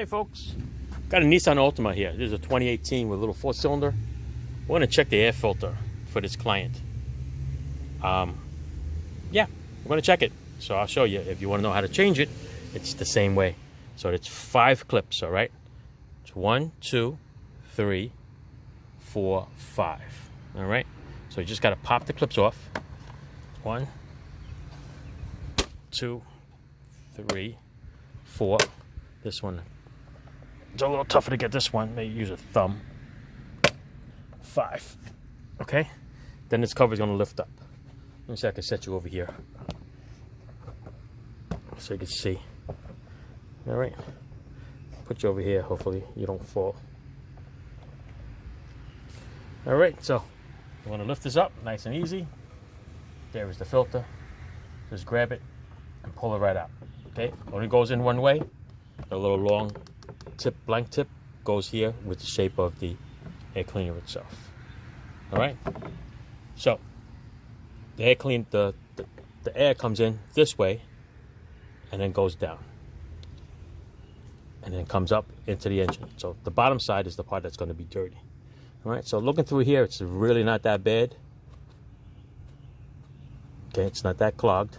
Hey folks, got a Nissan Altima here. This is a 2018 with a little 4-cylinder. We're gonna check the air filter for this client. Yeah, we're gonna check it. So I'll show you. If you wanna know how to change it, it's the same way. So it's 5 clips, all right? It's 1, 2, 3, 4, 5, all right? So you just gotta pop the clips off. 1, 2, 3, 4. This one, it's a little tougher to get this one. Maybe use a thumb. 5. Okay? Then this cover is going to lift up. Let me see if I can set you over here so you can see. All right? Put you over here. Hopefully you don't fall. All right, so you want to lift this up nice and easy. There is the filter. Just grab it and pull it right out. Okay? Only goes in one way. A little long tip, blank tip, goes here with the shape of the air cleaner itself. All right. So the air comes in this way, and then goes down, and then comes up into the engine. So the bottom side is the part that's going to be dirty. All right. So looking through here, it's really not that bad. Okay, it's not that clogged,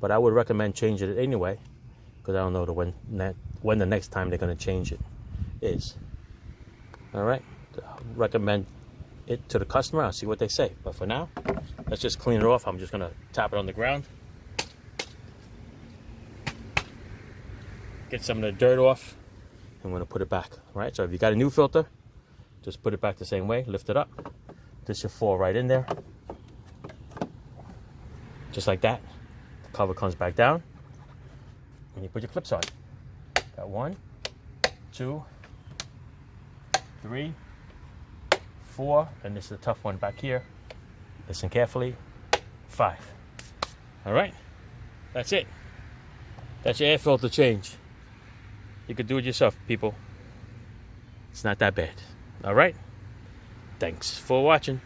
but I would recommend changing it anyway, because I don't know when the next time they're going to change it is. All right, I'll recommend it to the customer. I'll see what they say. But for now, let's just clean it off. I'm just going to tap it on the ground, get some of the dirt off, and I'm going to put it back. All right, so if you got a new filter, just put it back the same way, lift it up. This should fall right in there, just like that. The cover comes back down, and you put your clips on. Got 1, 2, 3, 4, and this is a tough one back here. Listen carefully. 5. All right, that's it. That's your air filter change. You could do it yourself, people. It's not that bad. All right, thanks for watching.